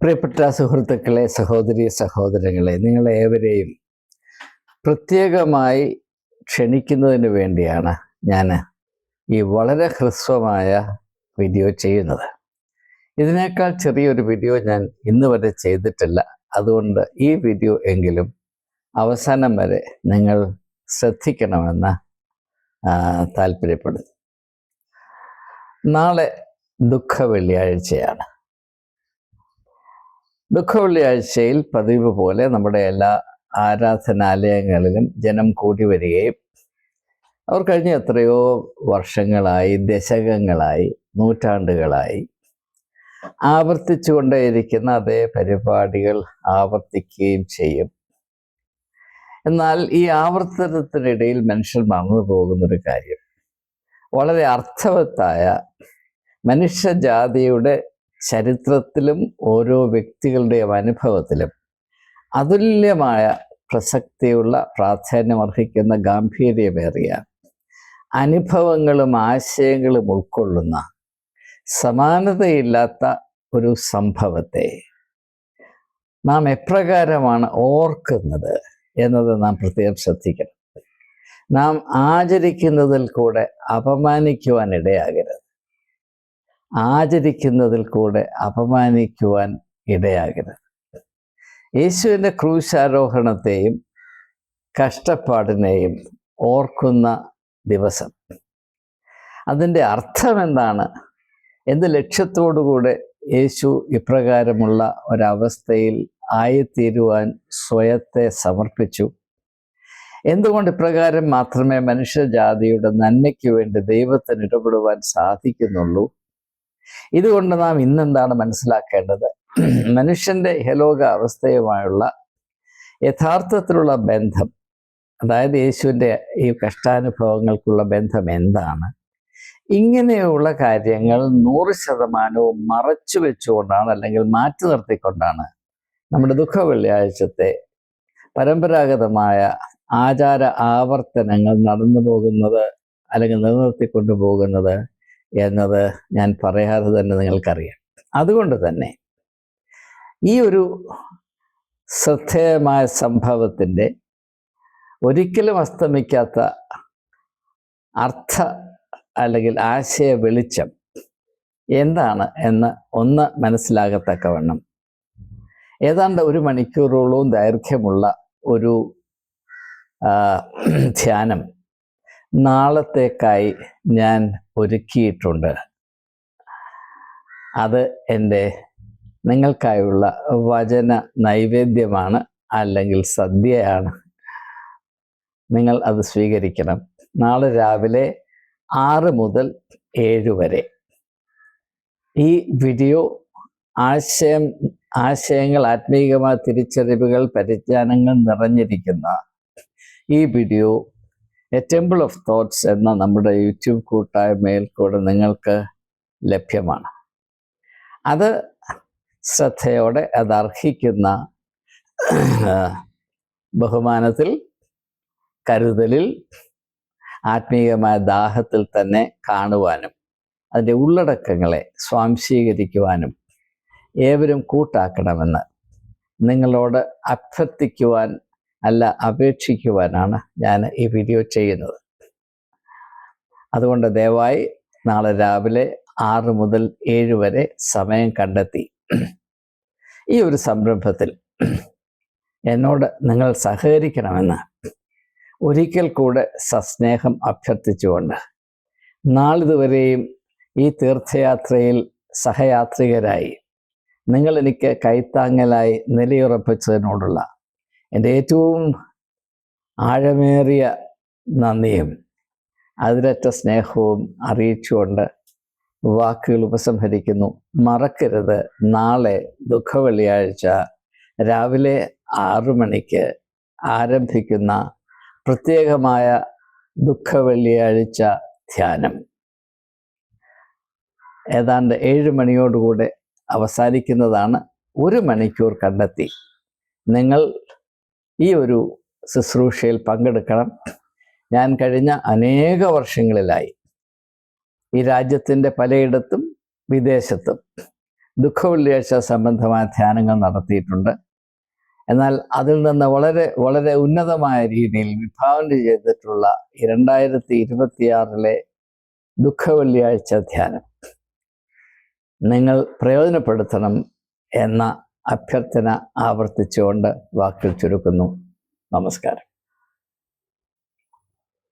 പ്രിയപ്പെട്ട സുഹൃത്തുക്കളെ, സഹോദരി സഹോദരങ്ങളെ, നിങ്ങളേവരെയും പ്രത്യേകമായി ക്ഷണിക്കുന്നതിന് വേണ്ടിയാണ് ഞാൻ ഈ വളരെ ഹ്രസ്വമായ വീഡിയോ ചെയ്യുന്നത്. ഇതിനേക്കാൾ ചെറിയൊരു വീഡിയോ ഞാൻ ഇന്ന് വരെ ചെയ്തിട്ടില്ല. അതുകൊണ്ട് ഈ വീഡിയോ എങ്കിലും അവസാനം വരെ നിങ്ങൾ ശ്രദ്ധിക്കണമെന്ന് താല്പര്യപ്പെടുന്നു. നാളെ ദുഃഖ വെള്ളിയാഴ്ചയാണ്. ദുഃഖ വെള്ളിയാഴ്ചയിൽ പതിവ് പോലെ നമ്മുടെ എല്ലാ ആരാധനാലയങ്ങളിലും ജനം കൂടി വരികയും അവർ കഴിഞ്ഞ എത്രയോ വർഷങ്ങളായി, ദശകങ്ങളായി, നൂറ്റാണ്ടുകളായി ആവർത്തിച്ചു കൊണ്ടേയിരിക്കുന്ന അതേ പരിപാടികൾ ആവർത്തിക്കുകയും ചെയ്യും. എന്നാൽ ഈ ആവർത്തനത്തിനിടയിൽ മനുഷ്യർ മറന്നു പോകുന്നൊരു കാര്യം, വളരെ അർത്ഥവത്തായ മനുഷ്യജാതിയുടെ ചരിത്രത്തിലും ഓരോ വ്യക്തികളുടെയും അനുഭവത്തിലും അതുല്യമായ പ്രസക്തിയുള്ള, പ്രാധാന്യമർഹിക്കുന്ന, ഗാംഭീര്യമേറിയ അനുഭവങ്ങളും ആശയങ്ങളും ഉൾക്കൊള്ളുന്ന സമാനതയില്ലാത്ത ഒരു സംഭവത്തെ നാം എപ്രകാരമാണ് ഓർക്കുന്നത് എന്നത് നാം പ്രത്യേകം ശ്രദ്ധിക്കണം. നാം ആചരിക്കുന്നതിൽ കൂടെ അപമാനിക്കുവാൻ ഇടയാകരുത്. ആചരിക്കുന്നതിൽ കൂടെ അപമാനിക്കുവാൻ ഇടയാകരുത്. യേശുവിൻ്റെ ക്രൂശാരോഹണത്തെയും കഷ്ടപ്പാടിനെയും ഓർക്കുന്ന ദിവസം, അതിൻ്റെ അർത്ഥം എന്താണ്, എന്ത് ലക്ഷ്യത്തോടുകൂടെ യേശു ഇപ്രകാരമുള്ള ഒരവസ്ഥയിൽ ആയിത്തീരുവാൻ സ്വയത്തെ സമർപ്പിച്ചു, എന്തുകൊണ്ട് ഇപ്രകാരം മാത്രമേ മനുഷ്യജാതിയുടെ നന്മയ്ക്ക് വേണ്ടി ദൈവത്തിന് ഇടപെടുവാൻ സാധിക്കുന്നുള്ളൂ, ഇതുകൊണ്ട് നാം ഇന്നെന്താണ് മനസ്സിലാക്കേണ്ടത്, മനുഷ്യൻ്റെ ഇഹലോക അവസ്ഥയുമായുള്ള യഥാർത്ഥത്തിലുള്ള ബന്ധം, അതായത് യേശുവിൻ്റെ ഈ കഷ്ടാനുഭവങ്ങൾക്കുള്ള ബന്ധം എന്താണ്, ഇങ്ങനെയുള്ള കാര്യങ്ങൾ 100% മറച്ചു വെച്ചുകൊണ്ടാണ്, അല്ലെങ്കിൽ മാറ്റി നിർത്തിക്കൊണ്ടാണ് നമ്മുടെ ദുഃഖ വെള്ളിയാഴ്ചത്തെ പരമ്പരാഗതമായ ആചാര ആവർത്തനങ്ങൾ നടന്നു പോകുന്നത്, അല്ലെങ്കിൽ നിലനിർത്തിക്കൊണ്ടു പോകുന്നത് എന്നത് ഞാൻ പറയാതെ തന്നെ നിങ്ങൾക്കറിയാം. അതുകൊണ്ട് തന്നെ ഈ ഒരു ശ്രദ്ധേയമായ സംഭവത്തിൻ്റെ ഒരിക്കലും അസ്തമിക്കാത്ത അർത്ഥ അല്ലെങ്കിൽ ആശയ വെളിച്ചം എന്താണ് എന്ന് ഒന്ന് മനസ്സിലാകത്തക്കവണ്ണം ഏതാണ്ട് 1 മണിക്കൂറോളവും ദൈർഘ്യമുള്ള ഒരു ധ്യാനം നാളത്തേക്കായി ഞാൻ ഒരുക്കിയിട്ടുണ്ട്. അത് എൻ്റെ നിങ്ങൾക്കായുള്ള വചന നൈവേദ്യമാണ്, അല്ലെങ്കിൽ സദ്യയാണ്. നിങ്ങൾ അത് സ്വീകരിക്കണം. നാളെ രാവിലെ 6 മുതൽ 7 വരെ ഈ വീഡിയോ ആശയങ്ങൾ, ആത്മീയമായ തിരിച്ചറിവുകൾ, പരിജ്ഞാനങ്ങൾ നിറഞ്ഞിരിക്കുന്ന ഈ video A temple of thoughts എന്ന നമ്മുടെ യൂട്യൂബ് കൂട്ടായ്മയിൽ കൂടെ നിങ്ങൾക്ക് ലഭ്യമാണ്. അത് ശ്രദ്ധയോടെ, അത് അർഹിക്കുന്ന ബഹുമാനത്തിൽ, കരുതലിൽ, ആത്മീയമായ ദാഹത്തിൽ തന്നെ കാണുവാനും അതിൻ്റെ ഉള്ളടക്കങ്ങളെ സ്വാംശീകരിക്കുവാനും ഏവരും കൂട്ടാക്കണമെന്ന് നിങ്ങളോട് അഭ്യർത്ഥിക്കുവാൻ, അല്ല അപേക്ഷിക്കുവാനാണ് ഞാൻ ഈ വീഡിയോ ചെയ്യുന്നത്. അതുകൊണ്ട് ദയവായി നാളെ രാവിലെ 6 മുതൽ 7 വരെ സമയം കണ്ടെത്തി ഈ ഒരു സംരംഭത്തിൽ എന്നോട് നിങ്ങൾ സഹകരിക്കണമെന്ന് ഒരിക്കൽ കൂടെ സസ്നേഹം അഭ്യർത്ഥിച്ചുകൊണ്ട്, നാളിതുവരെയും ഈ തീർത്ഥയാത്രയിൽ സഹയാത്രികരായി നിങ്ങൾ എനിക്ക് കൈത്താങ്ങലായി നിലയുറപ്പിച്ചതിനോടുള്ള എൻ്റെ ഏറ്റവും ആഴമേറിയ നന്ദിയും അതിരറ്റ സ്നേഹവും അറിയിച്ചുകൊണ്ട് വാക്കുകൾ ഉപസംഹരിക്കുന്നു. മറക്കരുത്, നാളെ ദുഃഖ വെള്ളിയാഴ്ച രാവിലെ 6 മണിക്ക് ആരംഭിക്കുന്ന പ്രത്യേകമായ ദുഃഖ വെള്ളിയാഴ്ച ധ്യാനം ഏതാണ്ട് 7 മണിയോടുകൂടെ അവസാനിക്കുന്നതാണ്. 1 മണിക്കൂർ കണ്ടെത്തി നിങ്ങൾ ഈ ഒരു ശുശ്രൂഷയിൽ പങ്കെടുക്കണം. ഞാൻ കഴിഞ്ഞ അനേക വർഷങ്ങളിലായി ഈ രാജ്യത്തിൻ്റെ പലയിടത്തും വിദേശത്തും ദുഃഖവെള്ളിയാഴ്ച സംബന്ധമായ ധ്യാനങ്ങൾ നടത്തിയിട്ടുണ്ട്. എന്നാൽ അതിൽ നിന്ന് വളരെ വളരെ ഉന്നതമായ രീതിയിൽ വിഭാവന ചെയ്തിട്ടുള്ള 2026 ദുഃഖവെള്ളിയാഴ്ച ധ്യാനം നിങ്ങൾ പ്രയോജനപ്പെടുത്തണം എന്ന അഭ്യർത്ഥന ആവർത്തിച്ചുകൊണ്ട് വാക്കിൽ ചുരുക്കുന്നു. നമസ്കാരം.